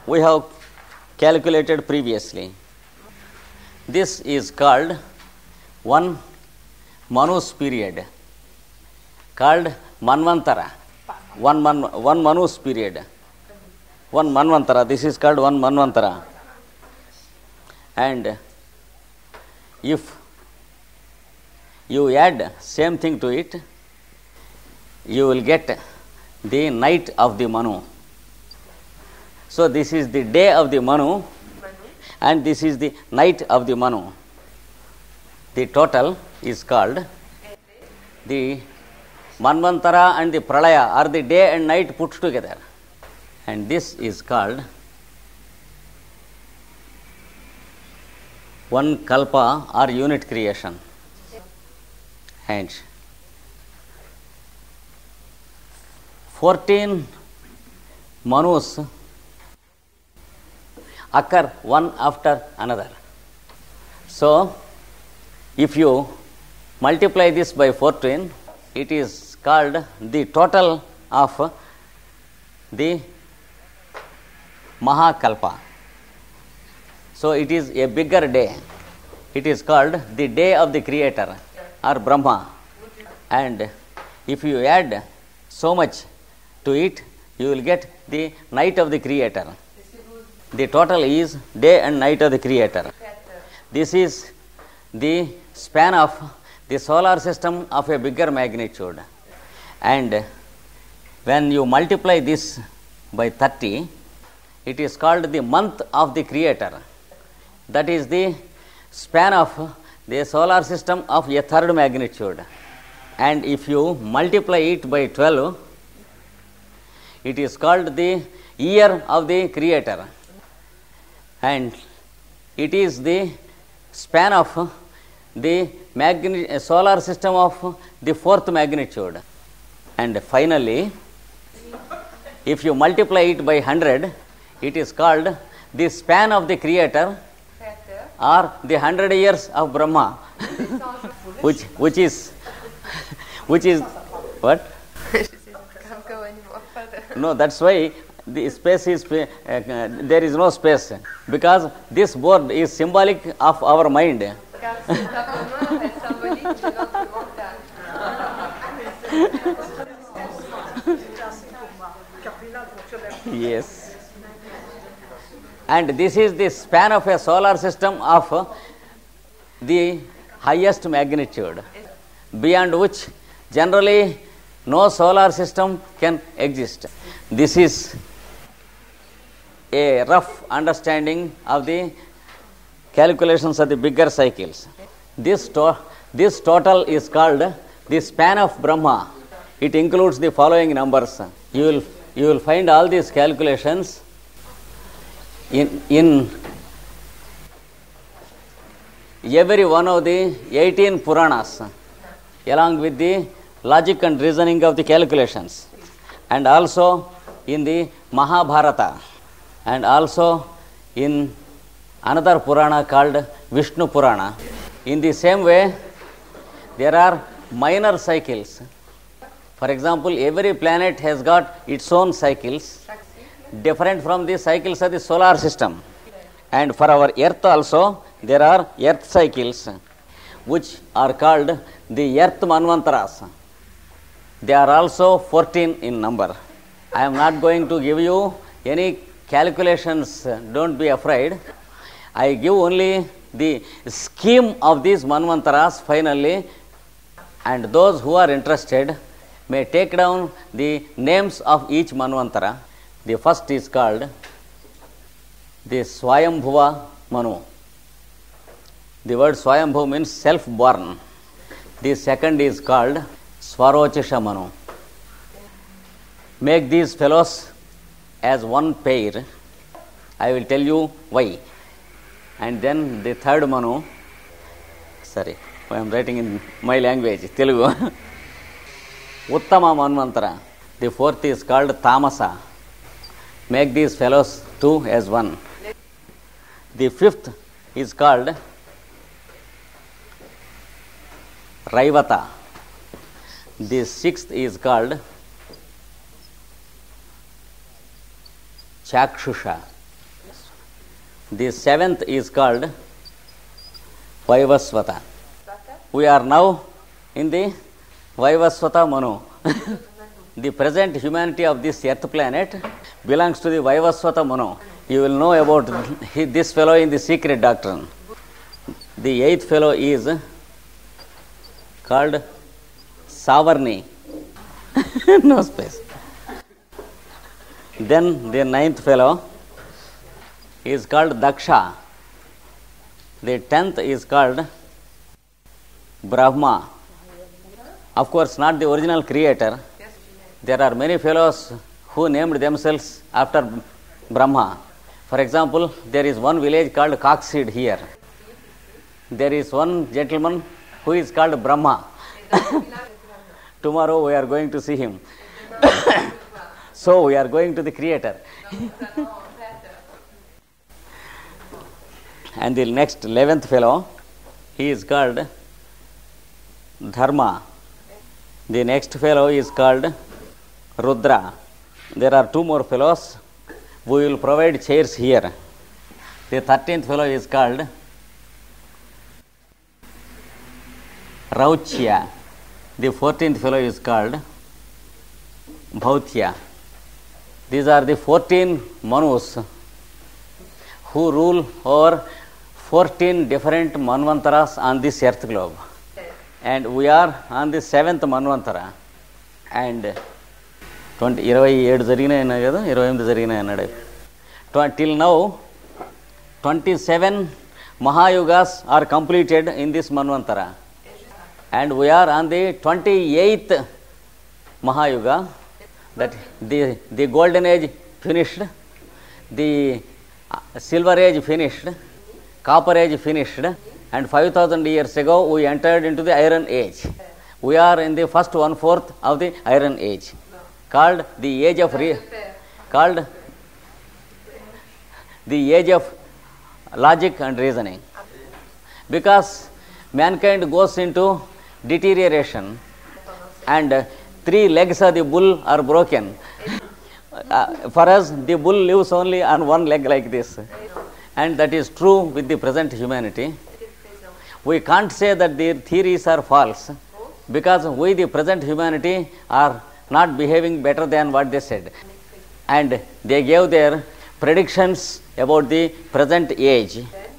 we have calculated previously. This is called one Manu's period, called Manvantara. One Manu's period. One Manvantara. This is called one Manvantara. And if you add same thing to it, you will get the night of the Manu. So this is the day of the Manu, and this is the night of the Manu. The total is called the Manvantara and the Pralaya are the day and night put together, and this is called one Kalpa or unit creation. And 14 Manus occur one after another. So, if you multiply this by 14, it is called the total of the Mahakalpa. So, it is a bigger day. It is called the day of the Creator or Brahma. And if you add so much to it, you will get the night of the Creator. The total is day and night of the Creator. This is the span of the solar system of a bigger magnitude. And when you multiply this by 30, it is called the month of the Creator. That is the span of the solar system of a third magnitude. And if you multiply it by 12, it is called the year of the Creator. And it is the span of the solar system of the fourth magnitude. And finally, if you multiply it by 100, it is called the span of the Creator or the 100 years of Brahma, which is what? Can't go any more further. No, that's why the space is there is no space, because this board is symbolic of our mind. Yes. And this is the span of a solar system of the highest magnitude, beyond which generally no solar system can exist. This is a rough understanding of the calculations of the bigger cycles. This total is called the span of Brahma. It includes the following numbers. You will find all these calculations in every one of the 18 Puranas, along with the logic and reasoning of the calculations, and also in the Mahabharata, and also in another Purana called Vishnu Purana. In the same way, there are minor cycles. For example, every planet has got its own cycles, different from the cycles of the solar system. And for our Earth also, there are Earth cycles, which are called the Earth Manvantaras. They are also 14 in number. I am not going to give you any calculations, don't be afraid. I give only the scheme of these Manvantaras finally, and those who are interested may take down the names of each Manvantara. The first is called the Swayambhuva Manu. The word Swayambhu means self-born. The second is called Swarochisha Manu. Make these fellows as one pair. I will tell you why. And then the third Manu, sorry, I am writing in my language, Telugu. Uttama Manvantara. The fourth is called Tamasa. Make these fellows two as one. The fifth is called Raivata. The sixth is called Chakshusha. The seventh is called Vaivasvata. Vata? We are now in the Vaivasvata Manu. The present humanity of this earth planet belongs to the Vaivasvata Manu. You will know about this fellow in the secret doctrine. The eighth fellow is called Savarni. No space. Then the ninth fellow is called Daksha. The 10th is called Brahma. Of course, not the original creator. There are many fellows who named themselves after Brahma. For example, there is one village called Coxseed here. There is one gentleman who is called Brahma. Tomorrow we are going to see him. So we are going to the creator. And the next 11th fellow, he is called Dharma. The next fellow is called Rudra. There are two more fellows. We will provide chairs here. The 13th fellow is called Rauchya. The 14th fellow is called Bhautya. These are the 14 Manus who rule over 14 different Manvantaras on this earth globe. And we are on the 7th Manvantara. And 27 జరిగినాయి కదా 28 జరిగినాయి అన్నాడు. Till now 27 Mahayugas are completed in this Manvantara. And we are on the 28th Mahayuga. That the golden age finished, the silver age finished, copper age finished, and 5,000 years ago we entered into the iron age. We are in the first 1/4 of the iron age, called the age of logic and reasoning. Because mankind goes into deterioration, and 3 legs of the bull are broken. For us, the bull lives only on 1 leg like this. And that is true with the present humanity. We can't say that their theories are false, because we, the present humanity, are not behaving better than what they said. And they gave their predictions about the present age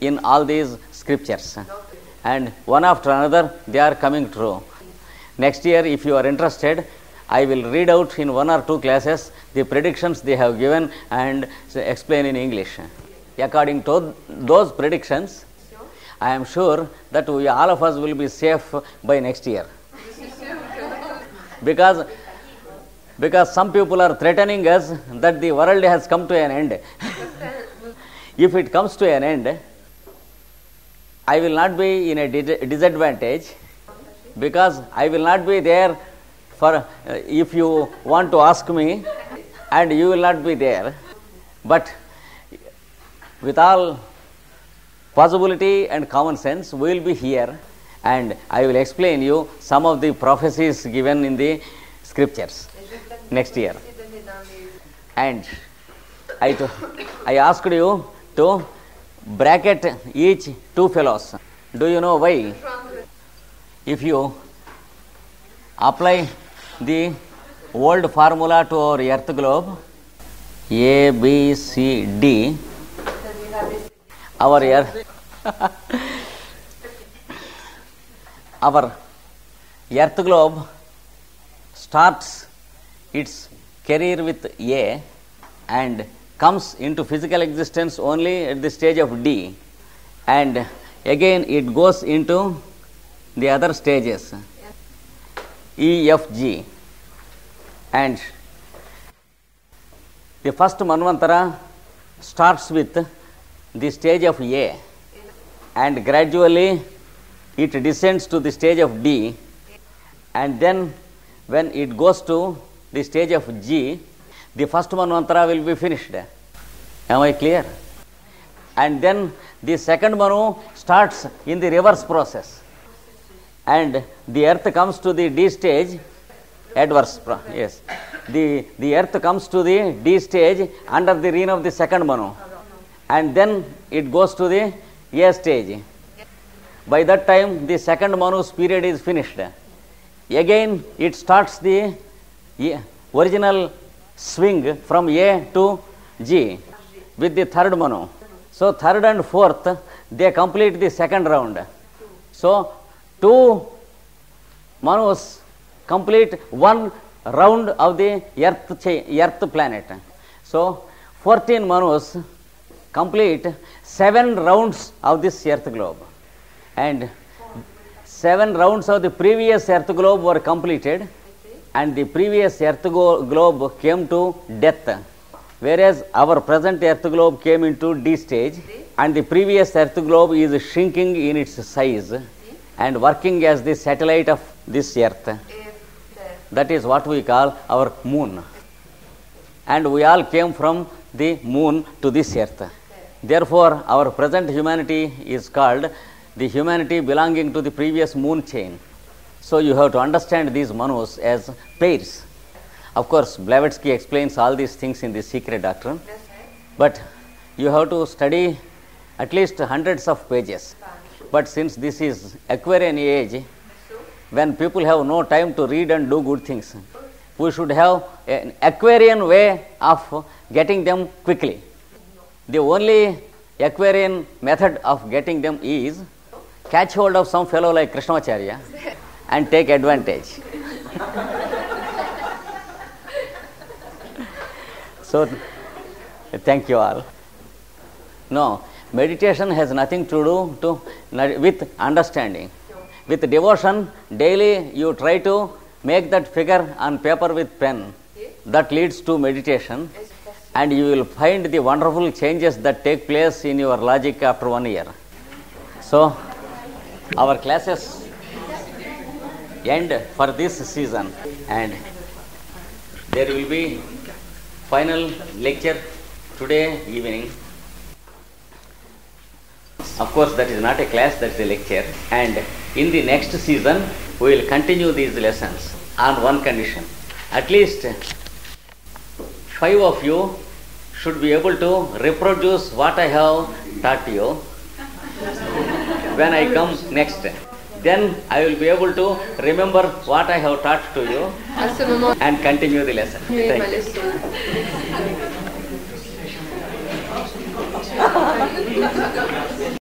in all these scriptures. And one after another, they are coming true. Next year, if you are interested, I will read out in 1 or 2 classes the predictions they have given and explain in English. According to those predictions, I am sure that all of us will be safe by next year. Because some people are threatening us that the world has come to an end. If it comes to an end, I will not be in a disadvantage, because I will not be there for if you want to ask me, and you will not be there. But with all possibility and common sense, we will be here, and I will explain you some of the prophecies given in the scriptures next year. And I asked you to bracket each 2 fellows. Do you know why? If you apply the old formula to our earth globe, A, B, C, D, our earth globe starts its career with A and comes into physical existence only at the stage of D, and again it goes into the other stages, E, F, G, and the first Manvantara starts with the stage of A, and gradually it descends to the stage of D, and then when it goes to the stage of G, the first Manvantara will be finished. Am I clear? And then the second Manu starts in the reverse process, and the earth comes to the D stage, yes. The earth comes to the D stage under the reign of the second Manu, and then it goes to the A stage. By that time, the second Manu's period is finished. Again, it starts the original swing from A to G with the third Manu. So, third and fourth, they complete the second round. So, 2 Manus complete 1 round of the Earth planet. So, 14 Manus complete 7 rounds of this Earth globe. And 7 rounds of the previous Earth globe were completed, and the previous Earth globe came to death, whereas our present Earth globe came into D stage, and the previous Earth globe is shrinking in its size and working as the satellite of this Earth. That is what we call our moon. And we all came from the moon to this Earth. Therefore, our present humanity is called the humanity belonging to the previous moon chain. So, you have to understand these Manus as pairs. Of course, Blavatsky explains all these things in the Secret Doctrine, but you have to study at least hundreds of pages. But since this is Aquarian age, when people have no time to read and do good things, we should have an Aquarian way of getting them quickly. The only Aquarian method of getting them is catch hold of some fellow like Krishnamacharya and take advantage. So, thank you all. No, meditation has nothing to do with understanding. With devotion, daily you try to make that figure on paper with pen. That leads to meditation, and you will find the wonderful changes that take place in your logic after 1 year. So, our classes end for this season, and there will be final lecture today evening. Of course, that is not a class, that is a lecture, and in the next season we will continue these lessons on one condition. At least 5 of you should be able to reproduce what I have taught you when I come next. Then I will be able to remember what I have taught to you and continue the lesson. Thank you.